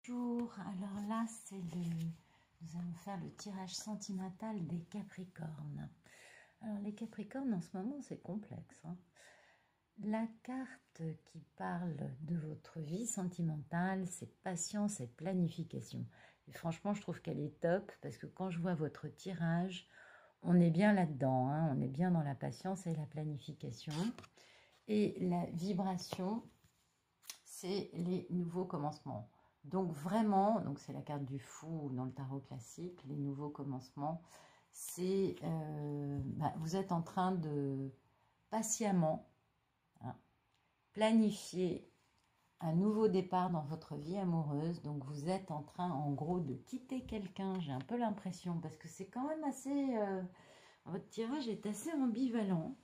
Bonjour, alors là nous allons faire le tirage sentimental des Capricornes. Alors les Capricornes en ce moment c'est complexe, hein. La carte qui parle de votre vie sentimentale, c'est patience et planification. Et franchement je trouve qu'elle est top parce que quand je vois votre tirage, on est bien là-dedans, hein, on est bien dans la patience et la planification. Et la vibration, c'est les nouveaux commencements. Donc vraiment, donc c'est la carte du fou dans le tarot classique, les nouveaux commencements, c'est vous êtes en train de patiemment planifier un nouveau départ dans votre vie amoureuse. Donc vous êtes en train en gros de quitter quelqu'un, j'ai un peu l'impression, parce que c'est quand même assez... votre tirage est assez ambivalent,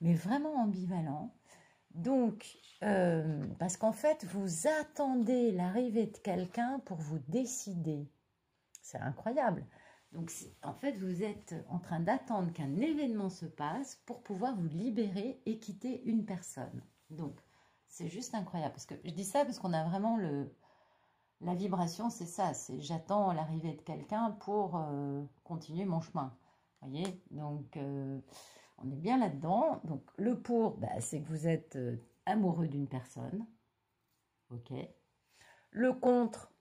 mais vraiment ambivalent. Donc, parce qu'en fait, vous attendez l'arrivée de quelqu'un pour vous décider. C'est incroyable. Donc, en fait, vous êtes en train d'attendre qu'un événement se passe pour pouvoir vous libérer et quitter une personne. Donc, c'est juste incroyable. Parce que je dis ça parce qu'on a vraiment la vibration, c'est ça. C'est j'attends l'arrivée de quelqu'un pour continuer mon chemin. Vous voyez? Donc... on est bien là-dedans. Donc, le pour, c'est que vous êtes amoureux d'une personne. OK. Le contre,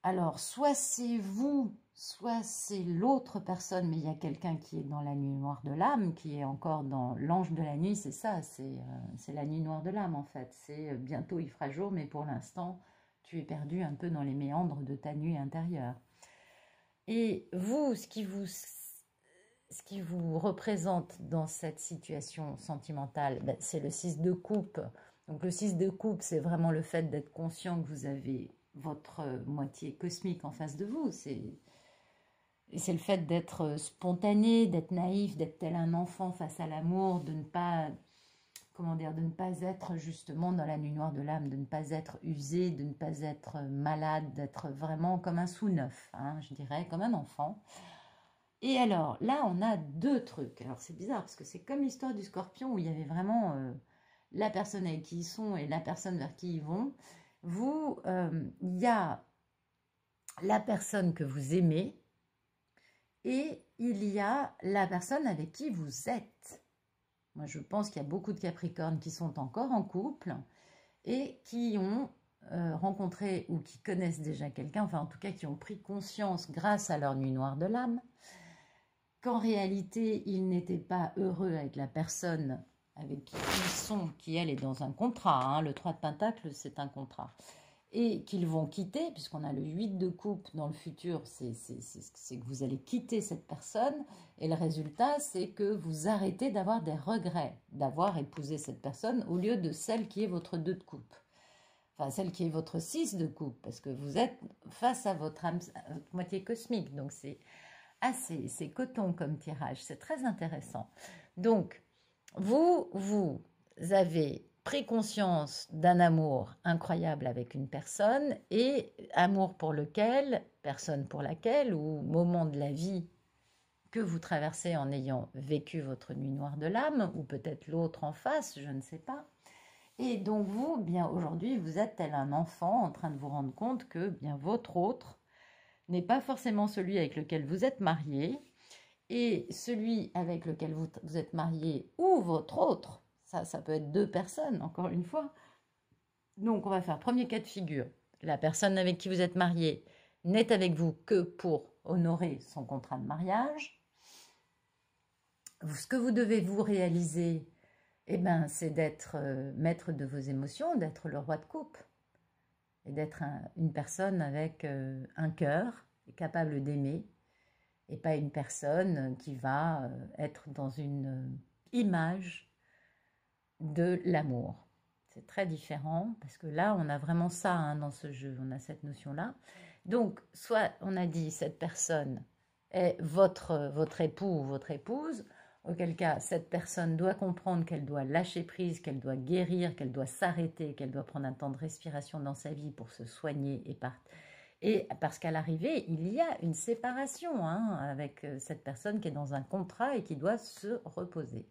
alors, soit c'est vous, soit c'est l'autre personne, mais il y a quelqu'un qui est dans la nuit noire de l'âme, qui est encore dans l'ange de la nuit, c'est ça, c'est la nuit noire de l'âme, en fait. C'est bientôt il fera jour, mais pour l'instant, tu es perdu un peu dans les méandres de ta nuit intérieure. Et vous, ce qui vous représente dans cette situation sentimentale, c'est le 6 de coupe. Donc le 6 de coupe, c'est vraiment le fait d'être conscient que vous avez votre moitié cosmique en face de vous. C'est le fait d'être spontané, d'être naïf, d'être tel un enfant face à l'amour, de ne pas, comment dire, de ne pas être justement dans la nuit noire de l'âme, de ne pas être usé, de ne pas être malade, d'être vraiment comme un sous-neuf, hein, je dirais, comme un enfant. Et alors, là, on a deux trucs. Alors, c'est bizarre, parce que c'est comme l'histoire du scorpion, où il y avait vraiment la personne avec qui ils sont et la personne vers qui ils vont. Vous, il y a la personne que vous aimez, et il y a la personne avec qui vous êtes. Moi, je pense qu'il y a beaucoup de Capricornes qui sont encore en couple, et qui ont rencontré, ou qui connaissent déjà quelqu'un, enfin, en tout cas, qui ont pris conscience, grâce à leur nuit noire de l'âme, qu'en réalité, ils n'étaient pas heureux avec la personne avec qui ils sont, qui elle est dans un contrat, hein, le 3 de Pentacle, c'est un contrat, et qu'ils vont quitter, puisqu'on a le 8 de coupe dans le futur, c'est que vous allez quitter cette personne, et le résultat, c'est que vous arrêtez d'avoir des regrets, d'avoir épousé cette personne, au lieu de celle qui est votre 2 de coupe. Enfin, celle qui est votre 6 de coupe, parce que vous êtes face à votre moitié cosmique, donc c'est... Ah, c'est coton comme tirage, c'est très intéressant. Donc, vous avez pris conscience d'un amour incroyable avec une personne, et amour pour lequel, personne pour laquelle, ou moment de la vie que vous traversez en ayant vécu votre nuit noire de l'âme, ou peut-être l'autre en face, je ne sais pas. Et donc vous, bien aujourd'hui, vous êtes tel un enfant en train de vous rendre compte que bien votre autre n'est pas forcément celui avec lequel vous êtes marié, et celui avec lequel vous êtes marié, ou votre autre, ça peut être deux personnes, encore une fois. Donc on va faire premier cas de figure. La personne avec qui vous êtes marié n'est avec vous que pour honorer son contrat de mariage. Ce que vous devez vous réaliser, c'est d'être maître de vos émotions, d'être le roi de coupe, et d'être une personne avec un cœur, capable d'aimer, et pas une personne qui va être dans une image de l'amour. C'est très différent, parce que là, on a vraiment ça, hein, dans ce jeu, on a cette notion-là. Donc, soit on a dit cette personne est votre époux ou votre épouse, auquel cas cette personne doit comprendre qu'elle doit lâcher prise, qu'elle doit guérir, qu'elle doit s'arrêter, qu'elle doit prendre un temps de respiration dans sa vie pour se soigner et partir. Et parce qu'à l'arrivée, il y a une séparation, hein, avec cette personne qui est dans un contrat et qui doit se reposer.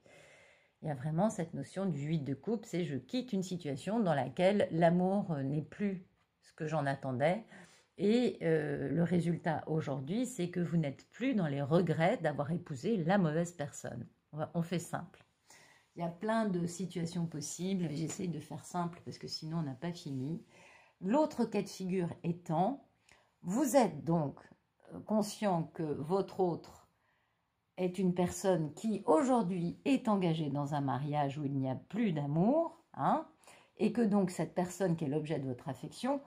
Il y a vraiment cette notion du 8 de coupe, c'est je quitte une situation dans laquelle l'amour n'est plus ce que j'en attendais. Et le résultat aujourd'hui, c'est que vous n'êtes plus dans les regrets d'avoir épousé la mauvaise personne. On fait simple. Il y a plein de situations possibles. J'essaye de faire simple parce que sinon on n'a pas fini. L'autre cas de figure étant, vous êtes donc conscient que votre autre est une personne qui aujourd'hui est engagée dans un mariage où il n'y a plus d'amour, hein, et que donc cette personne qui est l'objet de votre affection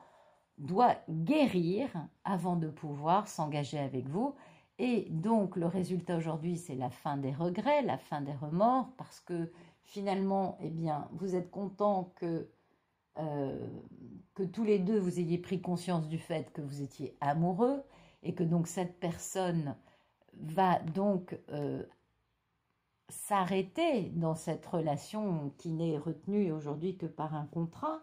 doit guérir avant de pouvoir s'engager avec vous. Et donc le résultat aujourd'hui, c'est la fin des regrets, la fin des remords, parce que finalement, eh bien, vous êtes content que tous les deux vous ayez pris conscience du fait que vous étiez amoureux et que donc cette personne va donc s'arrêter dans cette relation qui n'est retenue aujourd'hui que par un contrat,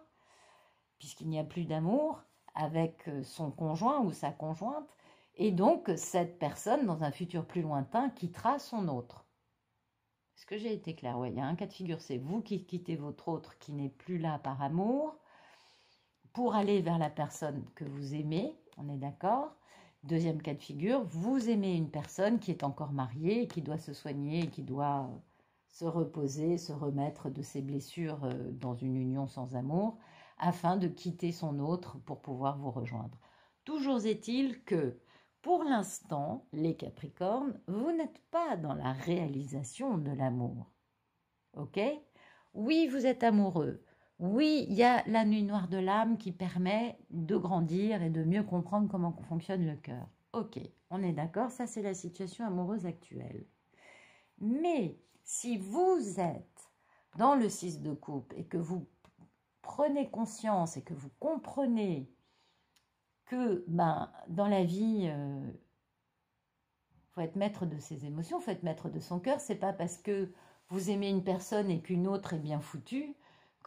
puisqu'il n'y a plus d'amour avec son conjoint ou sa conjointe, et donc cette personne, dans un futur plus lointain, quittera son autre. Est-ce que j'ai été claire? Oui, il y a un cas de figure, c'est vous qui quittez votre autre qui n'est plus là par amour, pour aller vers la personne que vous aimez, on est d'accord? Deuxième cas de figure, vous aimez une personne qui est encore mariée, qui doit se soigner, qui doit se reposer, se remettre de ses blessures dans une union sans amour, afin de quitter son autre pour pouvoir vous rejoindre. Toujours est-il que, pour l'instant, les Capricornes, vous n'êtes pas dans la réalisation de l'amour. Ok? Oui, vous êtes amoureux. Oui, il y a la nuit noire de l'âme qui permet de grandir et de mieux comprendre comment fonctionne le cœur. Ok, on est d'accord, ça c'est la situation amoureuse actuelle. Mais si vous êtes dans le 6 de coupe et que vous prenez conscience et que vous comprenez que dans la vie, faut être maître de ses émotions, faut être maître de son cœur, c'est pas parce que vous aimez une personne et qu'une autre est bien foutue,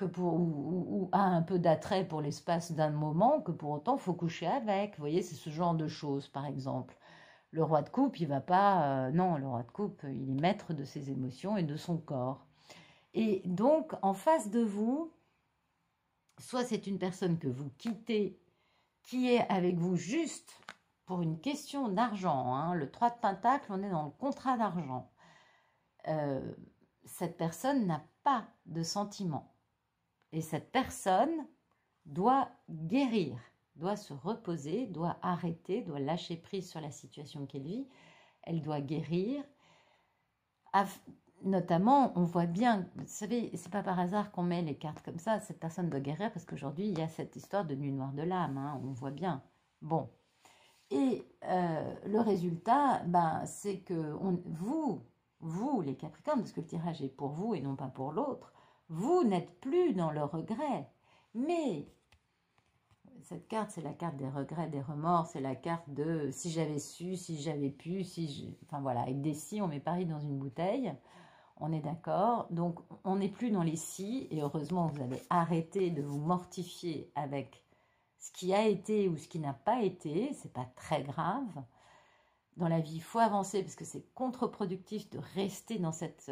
ou a un peu d'attrait pour l'espace d'un moment, que pour autant, il faut coucher avec. Vous voyez, c'est ce genre de choses, par exemple. Le roi de coupe, il va pas... non, le roi de coupe, il est maître de ses émotions et de son corps. Et donc, en face de vous, soit c'est une personne que vous quittez, qui est avec vous juste pour une question d'argent. Hein. Le 3 de Pentacle, on est dans le contrat d'argent. Cette personne n'a pas de sentiment. Et cette personne doit guérir, doit se reposer, doit arrêter, doit lâcher prise sur la situation qu'elle vit. Elle doit guérir. Notamment, on voit bien, vous savez, c'est pas par hasard qu'on met les cartes comme ça. Cette personne doit guérir parce qu'aujourd'hui, il y a cette histoire de nuit noire de l'âme. Hein, on voit bien. Bon. Et le résultat, c'est que vous, les Capricornes, parce que le tirage est pour vous et non pas pour l'autre, vous n'êtes plus dans le regret. Mais cette carte, c'est la carte des regrets, des remords, c'est la carte de si j'avais su, si j'avais pu, enfin voilà, avec des si, on met Paris dans une bouteille, on est d'accord. Donc on n'est plus dans les si, et heureusement vous avez arrêté de vous mortifier avec ce qui a été ou ce qui n'a pas été, c'est pas très grave. Dans la vie, il faut avancer parce que c'est contre-productif de rester dans cette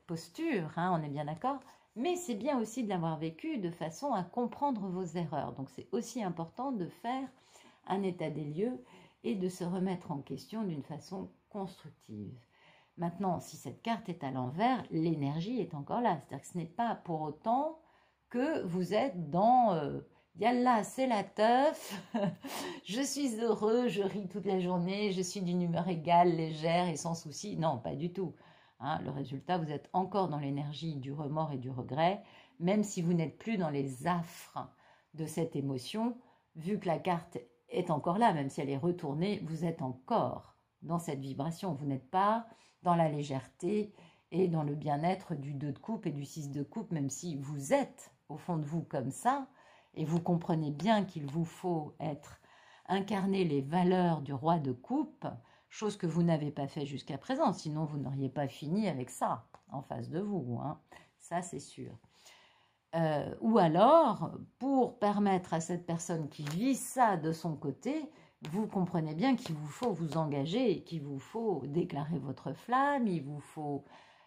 posture, hein, on est bien d'accord. Mais c'est bien aussi de l'avoir vécu de façon à comprendre vos erreurs. Donc c'est aussi important de faire un état des lieux et de se remettre en question d'une façon constructive. Maintenant, si cette carte est à l'envers, l'énergie est encore là. C'est-à-dire que ce n'est pas pour autant que vous êtes dans... Yallah, c'est la teuf, je suis heureux, je ris toute la journée, je suis d'une humeur égale, légère et sans souci. Non, pas du tout. Hein, le résultat, vous êtes encore dans l'énergie du remords et du regret, même si vous n'êtes plus dans les affres de cette émotion, vu que la carte est encore là, même si elle est retournée, vous êtes encore dans cette vibration. Vous n'êtes pas dans la légèreté et dans le bien-être du 2 de coupe et du 6 de coupe, même si vous êtes au fond de vous comme ça, et vous comprenez bien qu'il vous faut incarner les valeurs du roi de coupe, chose que vous n'avez pas fait jusqu'à présent, sinon vous n'auriez pas fini avec ça en face de vous, hein. Ça c'est sûr. Ou alors, pour permettre à cette personne qui vit ça de son côté, vous comprenez bien qu'il vous faut vous engager, qu'il vous faut déclarer votre flamme, il vous faut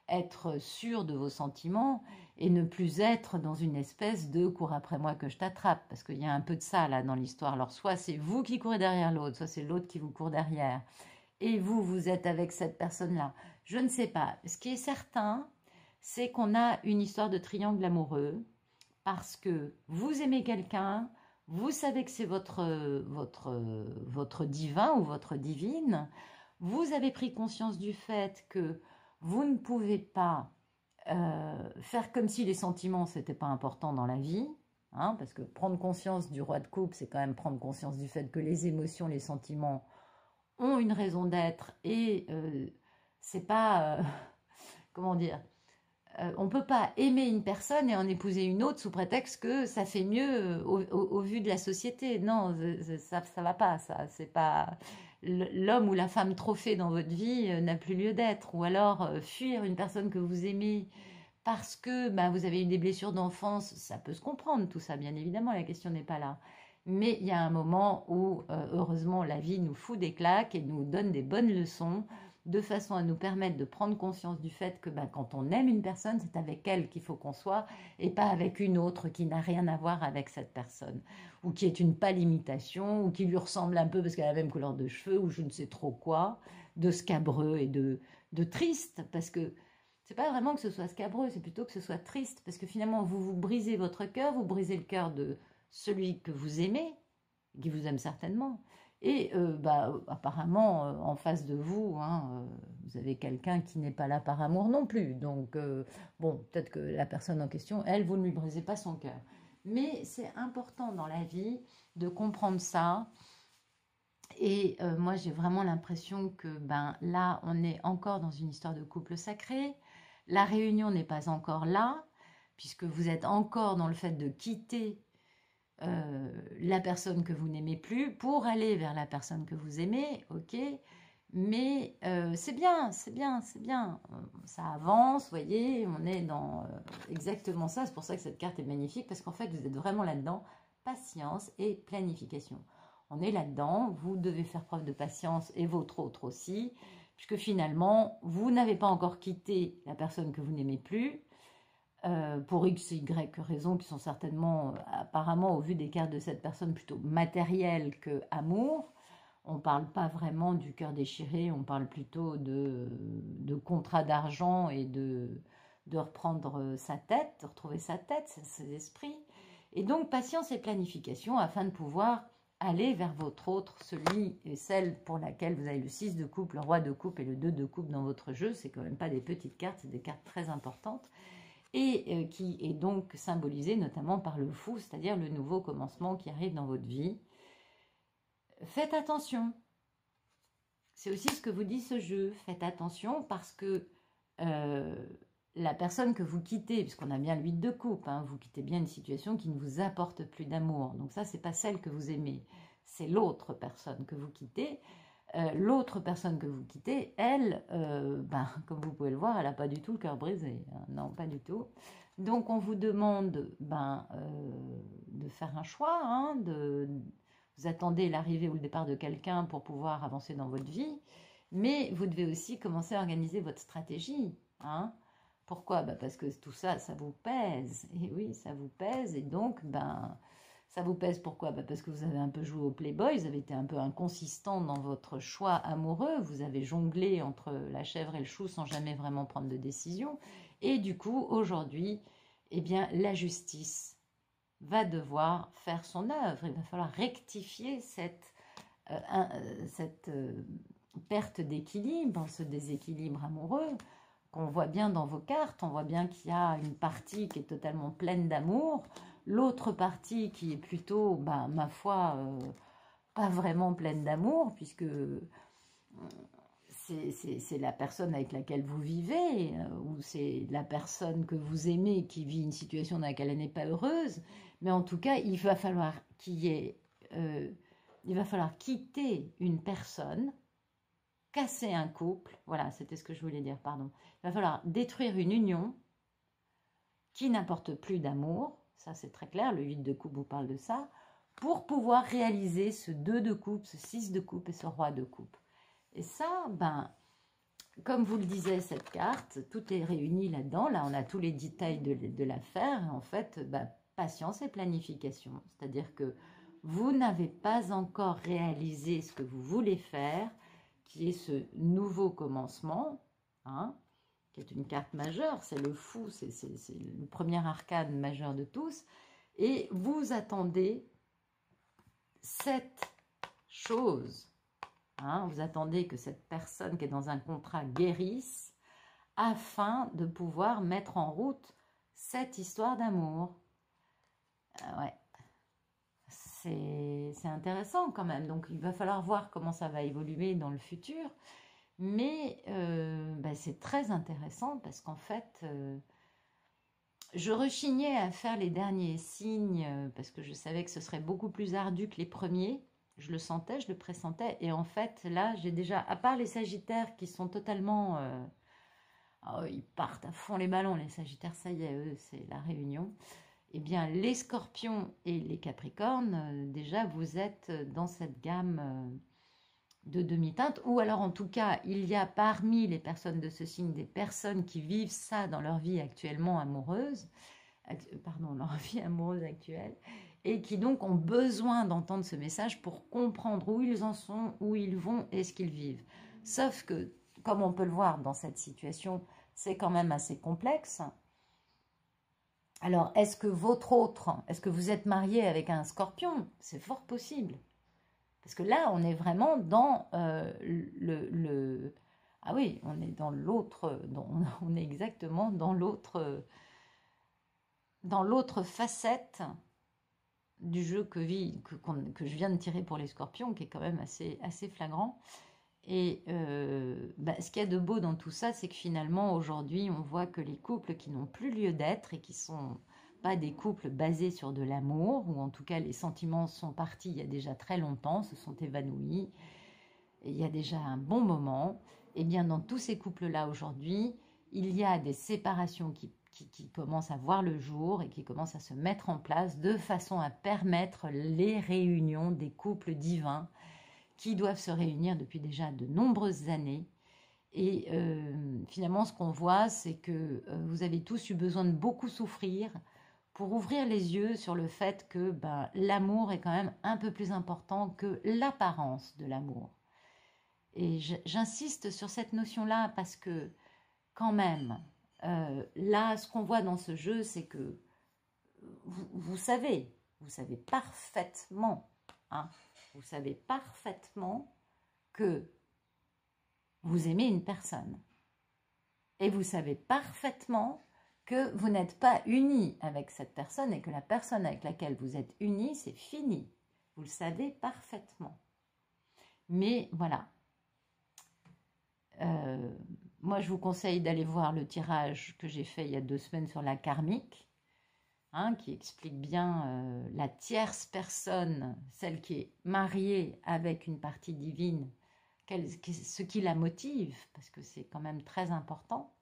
être sûr de vos sentiments et ne plus être dans une espèce de cours après moi que je t'attrape, parce qu'il y a un peu de ça là dans l'histoire. Alors soit c'est vous qui courez derrière l'autre, soit c'est l'autre qui vous court derrière, et vous êtes avec cette personne-là. Je ne sais pas. Ce qui est certain, c'est qu'on a une histoire de triangle amoureux, parce que vous aimez quelqu'un, vous savez que c'est votre divin ou votre divine, vous avez pris conscience du fait que vous ne pouvez pas faire comme si les sentiments, c'était pas important dans la vie, hein, parce que prendre conscience du roi de coupe, c'est quand même prendre conscience du fait que les émotions, les sentiments ont une raison d'être et c'est pas, comment dire, on ne peut pas aimer une personne et en épouser une autre sous prétexte que ça fait mieux au vu de la société. Non, ça va pas, ça. C'est pas l'homme ou la femme trophée dans votre vie n'a plus lieu d'être. Ou alors fuir une personne que vous aimez parce que bah, vous avez eu des blessures d'enfance, ça peut se comprendre tout ça, bien évidemment, la question n'est pas là. Mais il y a un moment où, heureusement, la vie nous fout des claques et nous donne des bonnes leçons de façon à nous permettre de prendre conscience du fait que ben, quand on aime une personne, c'est avec elle qu'il faut qu'on soit et pas avec une autre qui n'a rien à voir avec cette personne ou qui est une pâle imitation ou qui lui ressemble un peu parce qu'elle a la même couleur de cheveux ou je ne sais trop quoi, de scabreux et de triste parce que c'est pas vraiment que ce soit scabreux, c'est plutôt que ce soit triste parce que finalement vous brisez votre cœur, vous brisez le cœur de celui que vous aimez, qui vous aime certainement. Et bah, apparemment, en face de vous, hein, vous avez quelqu'un qui n'est pas là par amour non plus. Donc, bon, peut-être que la personne en question, elle, vous ne lui brisez pas son cœur. Mais c'est important dans la vie de comprendre ça. Et moi, j'ai vraiment l'impression que ben, là, on est encore dans une histoire de couple sacré. La réunion n'est pas encore là, puisque vous êtes encore dans le fait de quitter la personne que vous n'aimez plus pour aller vers la personne que vous aimez, ok, mais c'est bien, c'est bien, c'est bien, ça avance, vous voyez, on est dans exactement ça, c'est pour ça que cette carte est magnifique, parce qu'en fait, vous êtes vraiment là-dedans, patience et planification. On est là-dedans, vous devez faire preuve de patience et votre autre aussi, puisque finalement, vous n'avez pas encore quitté la personne que vous n'aimez plus, pour X et Y raisons qui sont certainement, apparemment, au vu des cartes de cette personne, plutôt matérielles que amour. On ne parle pas vraiment du cœur déchiré, on parle plutôt de contrat d'argent et de reprendre sa tête, de retrouver sa tête, ses esprits. Et donc, patience et planification afin de pouvoir aller vers votre autre, celui et celle pour laquelle vous avez le 6 de coupe, le roi de coupe et le 2 de coupe dans votre jeu. C'est quand même pas des petites cartes, c'est des cartes très importantes. Et qui est donc symbolisé notamment par le fou, c'est-à-dire le nouveau commencement qui arrive dans votre vie. Faites attention. C'est aussi ce que vous dit ce jeu. Faites attention parce que la personne que vous quittez, puisqu'on a bien le 8 de coupe, hein, vous quittez bien une situation qui ne vous apporte plus d'amour. Donc ça, c'est pas celle que vous aimez, c'est l'autre personne que vous quittez. L'autre personne que vous quittez, elle, ben, comme vous pouvez le voir, elle n'a pas du tout le cœur brisé. Hein. Non, pas du tout. Donc, on vous demande ben, de faire un choix. Hein, vous attendez l'arrivée ou le départ de quelqu'un pour pouvoir avancer dans votre vie. Mais vous devez aussi commencer à organiser votre stratégie. Hein. Pourquoi ben, parce que tout ça, ça vous pèse. Et oui, ça vous pèse. Et donc, ben... Ça vous pèse pourquoi? Bah parce que vous avez un peu joué au Playboy, vous avez été un peu inconsistant dans votre choix amoureux, vous avez jonglé entre la chèvre et le chou sans jamais vraiment prendre de décision. Et du coup, aujourd'hui, eh bien, la justice va devoir faire son œuvre. Il va falloir rectifier cette perte d'équilibre, ce déséquilibre amoureux qu'on voit bien dans vos cartes. On voit bien qu'il y a une partie qui est totalement pleine d'amour, l'autre partie qui est plutôt, bah, ma foi, pas vraiment pleine d'amour, puisque c'est la personne avec laquelle vous vivez, ou c'est la personne que vous aimez qui vit une situation dans laquelle elle n'est pas heureuse. Mais en tout cas, il va falloir il va falloir quitter une personne, casser un couple, voilà, c'était ce que je voulais dire, pardon. Il va falloir détruire une union qui n'apporte plus d'amour, ça c'est très clair, le 8 de coupe vous parle de ça, pour pouvoir réaliser ce 2 de coupe, ce 6 de coupe et ce roi de coupe. Et ça, ben, comme vous le disait cette carte, tout est réuni là-dedans. Là, on a tous les détails de l'affaire. En fait, bah, patience et planification. C'est-à-dire que vous n'avez pas encore réalisé ce que vous voulez faire, qui est ce nouveau commencement, hein, qui est une carte majeure. C'est le fou, c'est le premier arcane majeur de tous. Et vous attendez cette chose. Hein, vous attendez que cette personne qui est dans un contrat guérisse afin de pouvoir mettre en route cette histoire d'amour. Ouais, c'est intéressant quand même. Donc, il va falloir voir comment ça va évoluer dans le futur. Mais bah, c'est très intéressant parce qu'en fait, je rechignais à faire les derniers signes parce que je savais que ce serait beaucoup plus ardu que les premiers. Je le sentais, je le pressentais. Et en fait, là, j'ai déjà, à part les Sagittaires qui sont totalement... oh, ils partent à fond les ballons, les Sagittaires, ça y est, eux, c'est la réunion. Eh bien, les Scorpions et les Capricornes, déjà, vous êtes dans cette gamme de demi-teinte. Ou alors, en tout cas, il y a parmi les personnes de ce signe des personnes qui vivent ça dans leur vie actuellement amoureuse. Pardon, leur vie amoureuse actuelle. Et qui donc ont besoin d'entendre ce message pour comprendre où ils en sont, où ils vont et ce qu'ils vivent. Sauf que, comme on peut le voir dans cette situation, c'est quand même assez complexe. Alors, est-ce que est-ce que vous êtes marié avec un scorpion? C'est fort possible. Parce que là, on est vraiment dans Ah oui, on est dans l'autre, on est exactement dans l'autre facette du jeu que je viens de tirer pour les scorpions, qui est quand même assez flagrant. Et bah, ce qu'il y a de beau dans tout ça, c'est que finalement, aujourd'hui, on voit que les couples qui n'ont plus lieu d'être et qui ne sont pas des couples basés sur de l'amour, ou en tout cas les sentiments sont partis il y a déjà très longtemps, se sont évanouis, et il y a déjà un bon moment, et bien dans tous ces couples-là aujourd'hui, il y a des séparations qui commencent à voir le jour et qui commencent à se mettre en place de façon à permettre les réunions des couples divins qui doivent se réunir depuis déjà de nombreuses années. Et finalement, ce qu'on voit, c'est que vous avez tous eu besoin de beaucoup souffrir pour ouvrir les yeux sur le fait que ben, l'amour est quand même un peu plus important que l'apparence de l'amour. Et j'insiste sur cette notion-là parce que quand même, là, ce qu'on voit dans ce jeu, c'est que vous savez parfaitement, hein, vous savez parfaitement que vous aimez une personne. Et vous savez parfaitement que vous n'êtes pas unis avec cette personne et que la personne avec laquelle vous êtes unis, c'est fini. Vous le savez parfaitement. Mais voilà. Moi, je vous conseille d'aller voir le tirage que j'ai fait il y a 2 semaines sur la karmique, hein, qui explique bien la tierce personne, celle qui est mariée avec une partie divine, ce qui la motive, parce que c'est quand même très important,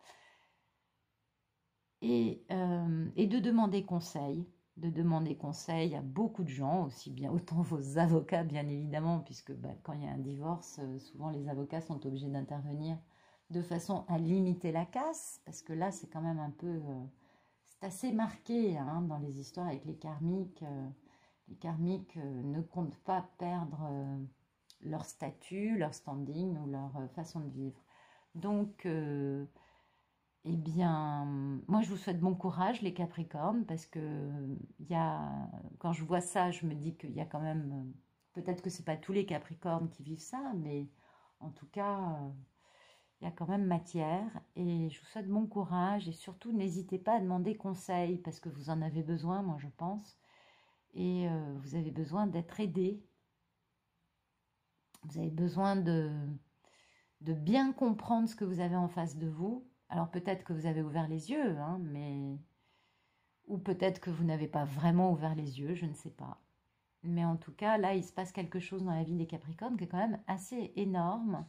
et de demander conseil, à beaucoup de gens, aussi bien autant vos avocats, bien évidemment, puisque bah, quand il y a un divorce, souvent les avocats sont obligés d'intervenir de façon à limiter la casse, parce que là, c'est quand même un peu... c'est assez marqué hein, dans les histoires avec les karmiques. Les karmiques ne comptent pas perdre leur statut, leur standing ou leur façon de vivre. Donc, eh bien, moi je vous souhaite bon courage les Capricornes parce que quand je vois ça, je me dis qu'il y a quand même, peut-être que c'est pas tous les Capricornes qui vivent ça, mais en tout cas, il y a quand même matière et je vous souhaite bon courage et surtout n'hésitez pas à demander conseil parce que vous en avez besoin, moi je pense, et vous avez besoin d'être aidé. Vous avez besoin de bien comprendre ce que vous avez en face de vous. Alors peut-être que vous avez ouvert les yeux, hein, ou peut-être que vous n'avez pas vraiment ouvert les yeux, je ne sais pas. Mais en tout cas, là, il se passe quelque chose dans la vie des Capricornes qui est quand même assez énorme.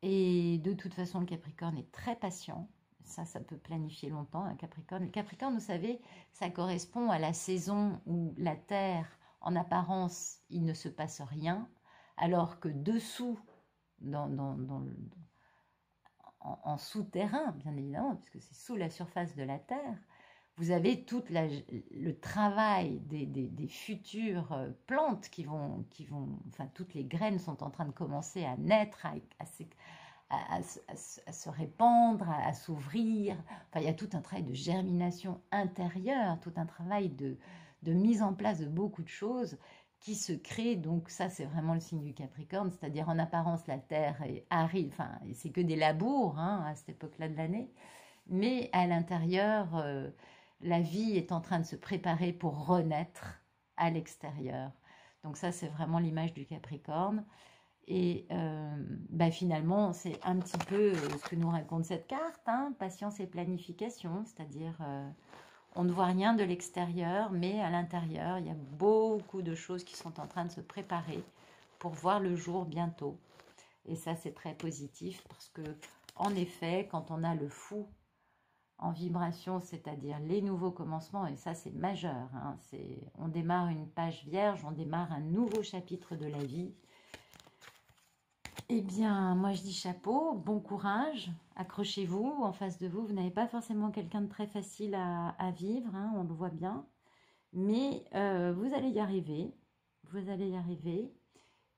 Et de toute façon, le Capricorne est très patient. Ça peut planifier longtemps, un Capricorne. Le Capricorne, vous savez, ça correspond à la saison où la Terre, en apparence, il ne se passe rien, alors que dessous, en souterrain, bien évidemment, puisque c'est sous la surface de la Terre. Vous avez tout le travail des futures plantes enfin toutes les graines sont en train de commencer à naître, à se répandre, à s'ouvrir. Enfin, il y a tout un travail de germination intérieure, tout un travail de mise en place de beaucoup de choses qui se créent. Donc ça, c'est vraiment le signe du Capricorne, c'est-à-dire en apparence, la Terre est aride, enfin, c'est que des labours hein, à cette époque-là de l'année, mais à l'intérieur, la vie est en train de se préparer pour renaître à l'extérieur. Donc ça, c'est vraiment l'image du Capricorne. Et finalement, c'est un petit peu ce que nous raconte cette carte, hein, patience et planification, c'est-à-dire on ne voit rien de l'extérieur, mais à l'intérieur, il y a beaucoup de choses qui sont en train de se préparer pour voir le jour bientôt. Et ça, c'est très positif parce que, en effet, quand on a le fou en vibration, c'est-à-dire les nouveaux commencements, et ça, c'est majeur, hein, on démarre une page vierge, on démarre un nouveau chapitre de la vie. Eh bien, moi je dis chapeau, bon courage, accrochez-vous, en face de vous, vous n'avez pas forcément quelqu'un de très facile à vivre, hein, on le voit bien, mais vous allez y arriver,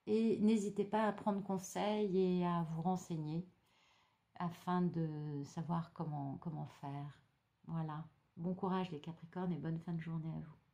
et n'hésitez pas à prendre conseil et à vous renseigner afin de savoir comment faire. Voilà, bon courage les Capricornes et bonne fin de journée à vous.